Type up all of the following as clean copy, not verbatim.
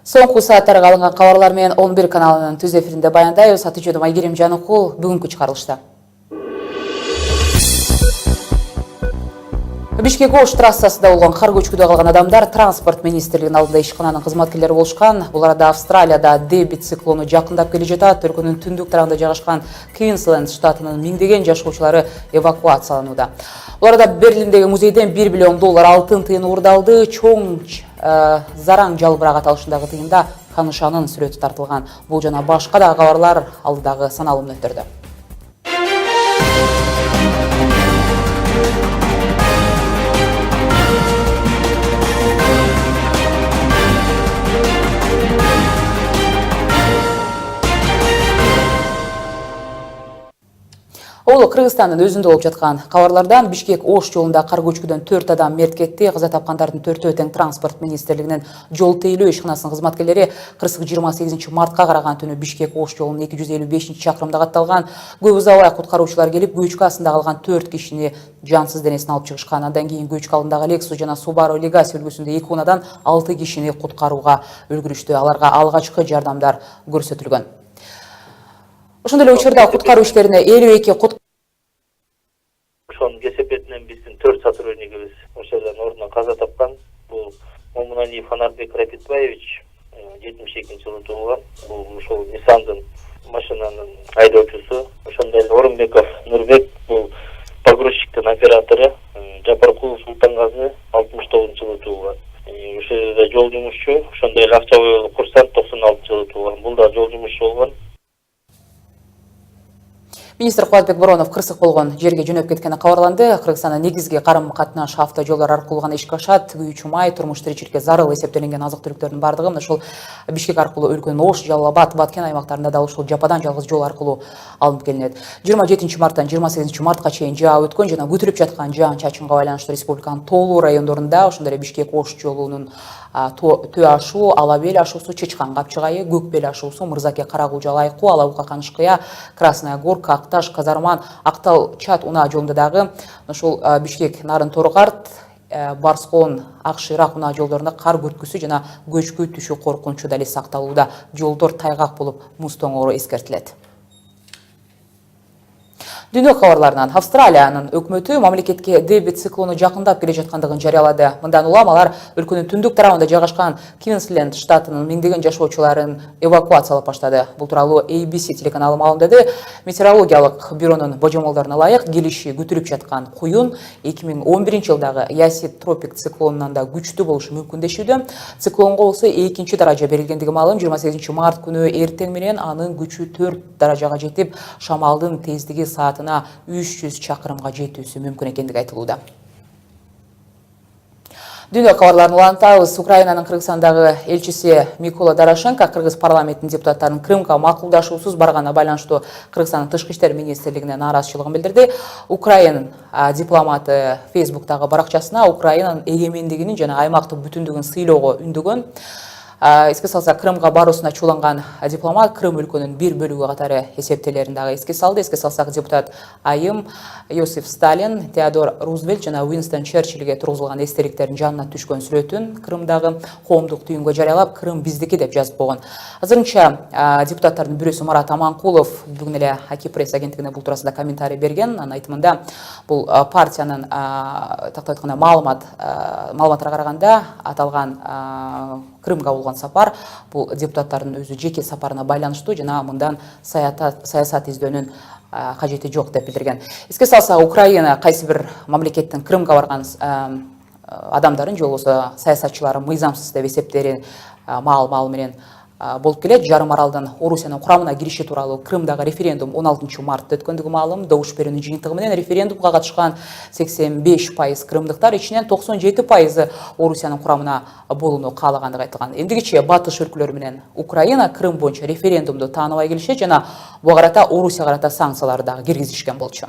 Соңғы сааттарға алынған хабарлар менен 11 каналынын түз эфиринде баяндайбыз. Атыжодо Айгерим Жаныкул бүгүнкү чыгарылышта. Бишкек Ош трассасында болгон кар көчкүдө калган адамдар транспорт министрлигинин алдында ишкананын кызматкерлери болушкан. Бул арада Австралияда Дебит циклону жакындап келе жатат. Өлкөнүн түндүк тарабында жайгашкан Квинсленд штатынын миңдеген жашоочулары эвакуацияланууда. Бул арада Берлиндеги музейден $1 миллион алтын тыйын уурдалды. Чоң зараң жалбырак аталышындагы тыйында Канышанын сүрөтү тартылган. Бул жана башка да кабарлар алдыдагы саналуу мүнөттөрдө. Ол Кыргызстандын өзүндө болуп жаткан кабарлардан Бишкек Ош жолунда кар көчкүдөн 4 адам мерт кетти. Каза тапкандардын 4-өө тең транспорт министрлигинин жол тейлөө ишканасынын кызматкерлери кырсык 28 мартка караган түнү Бишкек Ош жолунун 255 чакырымда катталган. Көп узабай куткаруучулар келип, көчкү астында калган 4 кишини жансыз денесин алып чыгышкан. Андан кийин көчкү алдындагы Lexus жана Subaru Legacy үлгүсүндө 2 унадан 6 кишини куткарууга үлгүрүштү. Аларга алгачкы жардамдар көрсөтүлгөн. Ошондой эле учурда куткаруу иштерине 52 Ошонун кесепетинен биздин 4 сотруднигибиз ошолордун ордуна каза тапкан. Бул Момуналиев Анарбек Рапидбаевич 72 жылы туулган. Бул ушул Ниссандын машинанын айдоочусу. Ошондой эле Орунбеков Нурбек бул погрузчиктин оператору. Жапаркулов Султангазы 69 жылы туулган. Ошол жерде жол жумушчу. Ошондой эле Акчабай курсант 96 жылы туулган. Бул да жол жумушчу болгон. Министр Кубатбек Боронов кырсык болгон жерге жөнөп кеткени кабарланды. Кыргызстандын негизги карым-катнаш автожолдор аркылуу гана ишке ашат. Күйүүчү май, турмуш тиричиликке зарыл эсептелинген азык-түлүктөрдүн бардыгы ушул Бишкек аркылуу өлкөнүн Ош, Жалал Абад, Баткен аймактарында да ушул жападан жалгыз жол аркылуу алынып келинет. 27 марттан 28 мартка чейин жаа өткөн жана күтүлүп жаткан жаан-чачынга байланыштуу республиканын тоолуу райондорунда, ошондой эле Бишкек Ош жолунун Төө ашуу, Алабел ашуусу, Чычкан Капчыгайы, Көкбел ашуусу, Мырзаке Карагулжа Лайкуу, Алабука Канышкыя, Красная Горка, Акташ, Казарман, Актал Чат унаа жолунда дагы ушул Бишкек Нарын Торгарт, Барскон, Акширак унаа жолдорунда кар көрткүсү жана көчкү түшүү коркунучу да эле сакталууда. Жолдор тайгак болуп, муз тоңору эскертилет. Дүйнө кабарларынан Австралиянын өкмөтү мамлекетке Дебит циклону жакындап келе жаткандыгын жарыялады. Мындан улам алар өлкөнүн түндүк тарабында жайгашкан Квинсленд штатынын миңдеген жашоочуларын эвакуациялап баштады. Бул тууралуу ABC телеканалы маалымдады. Метеорологиялык бюронун божомолдоруна ылайык, келиши күтүлүп жаткан куюн 2011 жылдагы Ясид тропик циклонунан да күчтүү болушу мүмкүндешүүдө. Циклонго болсо 2 даража берилгендиги маалым. 28 март күнү эртең менен анын күчү 4 даражага жетип, шамалдын тездиги саатына 300 чакырымга жетүүсү мүмкүн экендиги айтылууда. Дүйнө кабарларын улантабыз. Украинанын Кыргызстандагы элчиси Микола Дорошенко кыргыз парламентинин депутаттарынын Крымга макулдашуусуз барганына байланыштуу Кыргызстандын тышкы иштер министрлигине нааразычылыгын билдирди. Украин дипломаты Фейсбуктагы баракчасына Украинанын эгемендигинин жана аймактык бүтүндүгүн сыйлоого үндөгөн. Эске салса, Крымга баруусуна чууланган дипломат Крым өлкөнүн бир бөлүгү катары эсептелерин дагы эске салды. Эске салсак, депутат Айым, Йосиф Сталин, Теодор Рузвельт жана Уинстон Черчиллге тургузулган эстеликтердин жанына түшкөн сүрөтүн Крымдагы коомдук түйүнгө жарыялап, Крым биздики деп жазып койгон. Азырынча депутаттардын бирөөсү Марат Аманкулов бүгүн эле Аки пресс агенттигине бул туурасында комментарий берген. Анын айтымында, бул партиянын тактап айтканда маалыматтарга караганда аталган Крымга болгон сапар бул депутаттардын өзү жеке сапарына байланыштуу жана мындан саясат издөөнүн кажети жок деп билдирген. Эске салсак, Украина кайсы бир мамлекеттин Крымга барган адамдарын же болбосо саясатчыларын мыйзамсыз деп эсептери маал менен болуп келет. Жарым аралдын Орусиянын курамына кириши тууралуу Крымдагы референдум 16 мартта өткөндүгү маалым. Добуш берүүнүн жыйынтыгы менен референдумга катышкан 85% крымдыктар ичинен 97% Орусиянын курамына болууну каалагандыгы айтылган. Эмдигиче батыш өлкөлөрү менен Украина Крым боюнча референдумду тааныбай келишет жана буга карата Орусияга карата санкцияларды дагы киргизишкен болчу.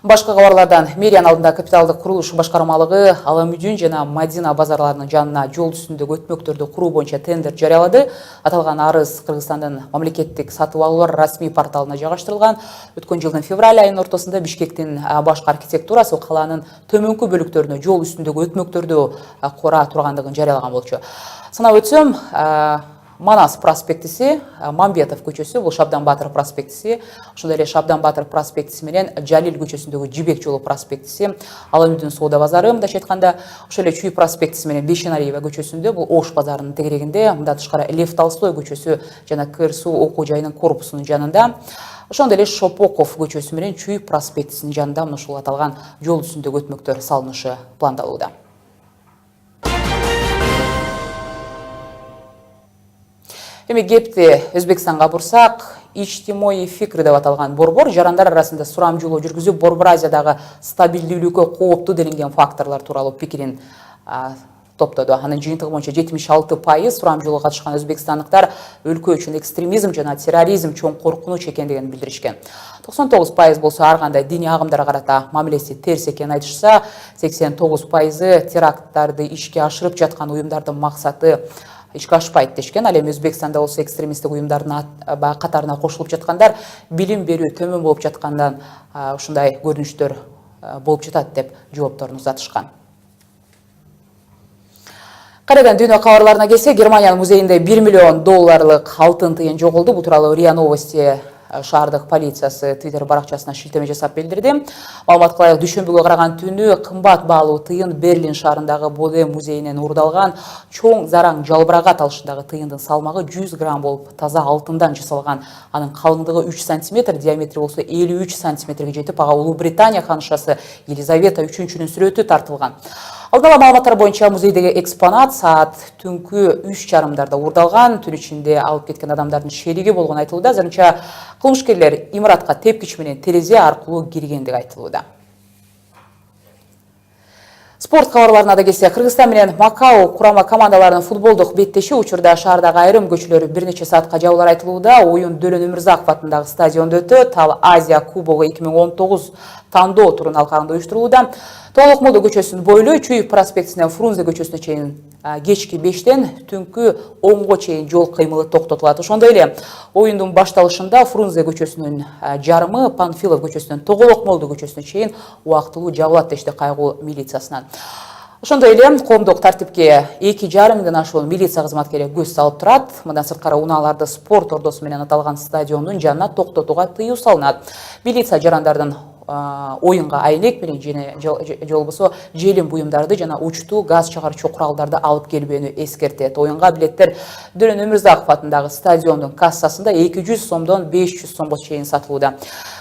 Башка кабарлардан мэрияның алдында капиталдык курулуш башкармалыгы Аламүдүн жана Мадина базарларынын жанына жол үстүндөгү өтмөктөрдү куруу боюнча тендер жарыялады. Аталган арыз Кыргызстандын мамлекеттик сатып алуулар расмий порталына жайгаштырылган. Өткөн жылдын февраль айынын ортосунда Бишкектин башкы архитектурасы калаанын төмөнкү бөлүктөрүнө жол үстүндөгү өтмөктөрдү кура тургандыгын жарыялаган болчу. Санап өтсөм, Манас проспектиси, Мамбетов көчөсү, бул Шабдан Батыр проспектиси, ошондой эле Шабдан Батыр проспектиси менен Жалил көчөсүндөгү Жибек жолу проспектиси, Аламүдүн соода базары, мындайча айтканда, ошол эле Чүй проспектиси менен Бейшенариева көчөсүндө, бул Ош базарынын тегерегинде, мындан тышкары Лев Толстой көчөсү жана КРСУ окуу жайынын корпусунун жанында, ошондой эле Шопоков көчөсү менен Чүй проспектисинин жанында ушул аталган жол үстүндөгү өтмөктөр салынышы пландалууда. Эми кепти Өзбекстанга бурсак, Ичтимоий фикр деп аталган борбор жарандар арасында сурамжылоо жүргүзүп, Борбор Азиядагы стабилдүүлүккө кооптуу делинген факторлор тууралуу пикирин топтоду. Анын жыйынтыгы боюнча 76% сурамжылоого катышкан өзбекстандыктар өлкө үчүн экстремизм жана терроризм чоң коркунуч экендигин билдиришкен. 99% болсо ар кандай диний агымдарга карата мамилеси терс экенин айтышса, 89% теракттарды ишке ашырып жаткан уюмдардын максаты ишке ашпайт дешкен. Ал эми Өзбекстанда болсо экстремисттик уюмдардын катарына кошулуп жаткандар билим берүү төмөн болуп жаткандан ушундай көрүнүштөр болуп жатат деп жоопторун узатышкан. Кайрадан дүйнө кабарларына келсе, Германиянын музейинде $1 миллион алтын тыйын жоголду. Бул тууралуу РИА Новости шаардык полициясы Twitter баракчасына шилтеме жасап билдирди. Маалымат кылайык, дүйшөмбүгө караган түнү кымбат баалуу тыйын Берлин шаарындагы Боде музейинен уурдалган чоң зараң жалбырагат алышындагы тыйындын салмагы 100 грамм болуп, таза алтындан жасалган. Анын калыңдыгы 3 см, диаметри болсо 53 сантиметрге жетип, ага Улуу Британия ханышасы Елизавета 3-нүн сүрөтү тартылган. Алдын ала маалыматтар боюнча музейдеги экспонат саат түнкү 3:30 уурдалган. Түн ичинде алып кеткен адамдардын шериги болгону айтылууда. Азырынча кылмышкерлер имаратка тепкич менен терезе аркылуу киргендиги айтылууда. Спорт кабарларына да келсе, Кыргызстан менен Макао курама командаларынын футболдук беттеши учурда шаардагы айрым көчөлөр бир нече саатка жабылар айтылууда. Оюн Дөлөн Өмүрзаков атындагы стадиондо өтөт. Ал Азия кубогу 2019 тандоо турунун алкагында уюштурулууда. Толокмолдо көчөсүнүн бойлой Чүй проспектисинен Фрунзе көчөсүнө чейин кечки 5-тен түнкү 10-го чейин жол кыймылы токтотулат. Ошондой эле оюндун башталышында Фрунзе көчөсүнүн жарымы Панфилов көчөсүнөн Тоголокмолдо көчөсүнө чейин убактылуу жабылат дешти кайгуу милициясынан. Ошондой эле коомдук тартипке 2,5 миңден ашуун милиция кызматкери көз салып турат. Мындан сырткары унааларды спорт ордосу менен аталган стадиондун жанына токтотууга тыюу салынат. Милиция жарандардын оюнга айнек менен же болбосо желим буюмдарды жана учтуу газ чыгарчу куралдарды алып келбөөнү эскертет. Оюнга билеттер Дөлөн Өмүрзаков атындагы стадиондун кассасында 200 сомдон 500 сомго чейин сатылууда.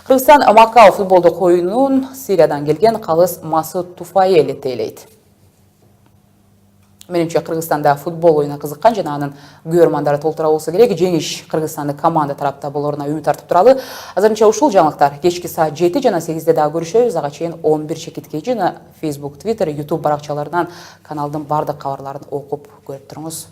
Кыргызстан Макао футболдук оюнун Сириядан келген Калыс Масуд Туфаели тейлейт. Менимче Кыргызстанда футбол оюна кызыккан жана анын көрөрмандары толтура болсо керек. Жеңиш Кыргызстандык команда тарапта болоруна үмүт артып туралы. Азырынча ушул жаңылыктар кечки саат 7 жана 8-де дагы көрүшөбүз. Ага чейин 11 чекитке жана Facebook, Twitter, YouTube баракчаларынан каналдын бардык кабарларын окуп көрүп туруңуз.